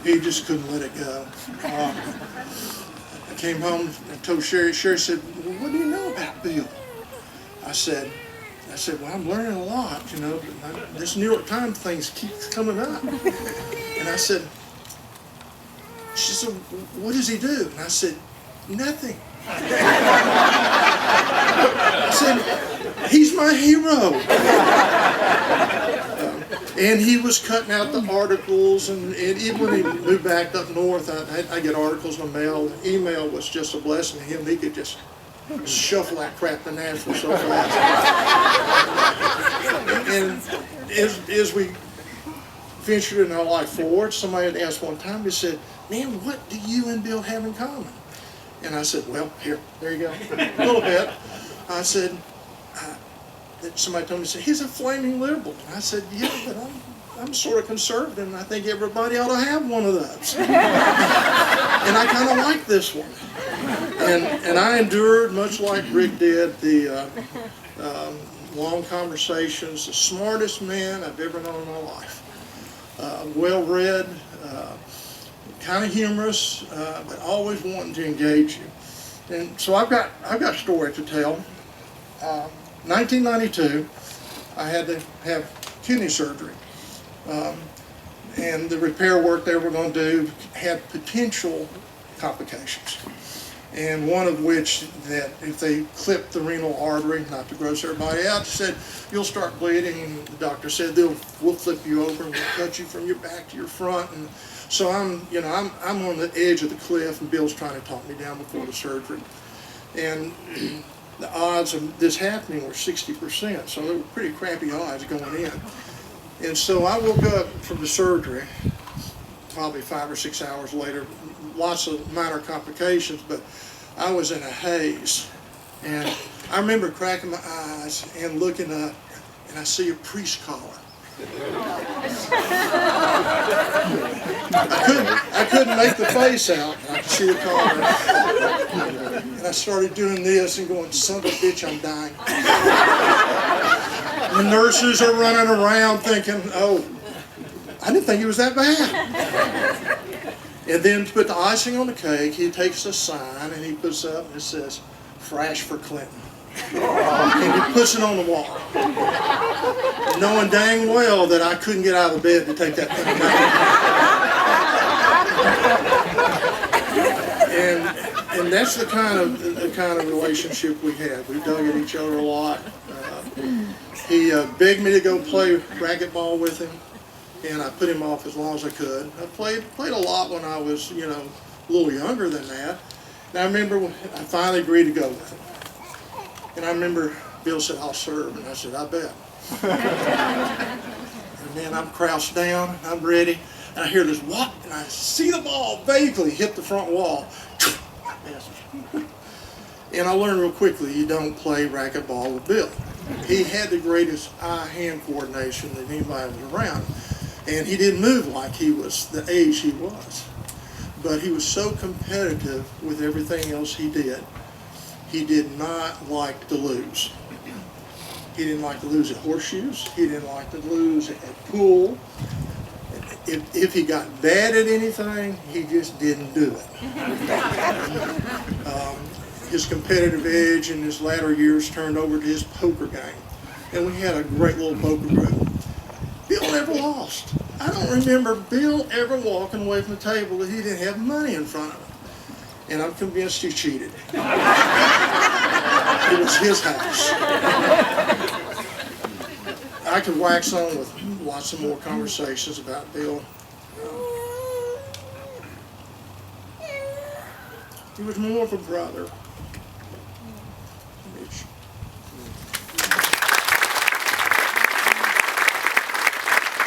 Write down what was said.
he just couldn't let it go. I came home and told Sherry. Sherry said, well, what do you know about Bill? I said, well, I'm learning a lot, you know, but this New York Times thing keeps coming up. And I said, she said, what does he do? And I said, nothing. I said, he's my hero. And he was cutting out the articles, and even when he moved back up north, I get articles in the mail. Email was just a blessing to him. He could just shuffle that crap to Nashville so fast. And as we ventured in our life forward, somebody had asked one time, he said, man, what do you and Bill have in common? And I said, well, there you go, a little bit. I said, somebody told me, he's a flaming liberal. And I said, yeah, but I'm sort of conservative, and I think everybody ought to have one of those. And I kind of like this one. And I endured, much like Rick did, the long conversations, the smartest man I've ever known in my life. Well-read, kind of humorous, but always wanting to engage you. And so I've got a story to tell. 1992, I had to have kidney surgery. And the repair work they were going to do had potential complications. And one of which, that if they clipped the renal artery, not to gross everybody out, said, you'll start bleeding. And the doctor said, we'll flip you over and we'll cut you from your back to your front. And so I'm on the edge of the cliff, and Bill's trying to talk me down before the surgery. And the odds of this happening were 60%, so they were pretty crappy odds going in. And so I woke up from the surgery, probably 5 or 6 hours later, lots of minor complications, but I was in a haze. And I remember cracking my eyes and looking up, and I see a priest collar. I couldn't make the face out. I could see the collar. And I started doing this and going, son of a bitch, I'm dying. The nurses are running around thinking, oh, I didn't think it was that bad. And then to put the icing on the cake, he takes a sign and he puts up and it says, Frasch for Clinton. And he puts it on the wall. Knowing dang well that I couldn't get out of the bed to take that thing down. And that's the kind of relationship we had. We dug at each other a lot. He begged me to go play racquetball with him, and I put him off as long as I could. I played a lot when I was, a little younger than that. And I remember when I finally agreed to go with him. And I remember Bill said, I'll serve. And I said, I bet. And then I'm crouched down, and I'm ready. And I hear this whop, and I see the ball vaguely hit the front wall. And I learned real quickly, you don't play racquetball with Bill. He had the greatest eye-hand coordination that anybody was around. And he didn't move like he was the age he was. But he was so competitive with everything else he did. He did not like to lose. He didn't like to lose at horseshoes. He didn't like to lose at pool. If he got bad at anything, he just didn't do it. His competitive edge in his latter years turned over to his poker game. And we had a great little poker group. Bill never lost. I don't remember Bill ever walking away from the table that he didn't have money in front of him. And I'm convinced he cheated. It was his house. I could wax on with lots of more conversations about Bill. He was more of a brother.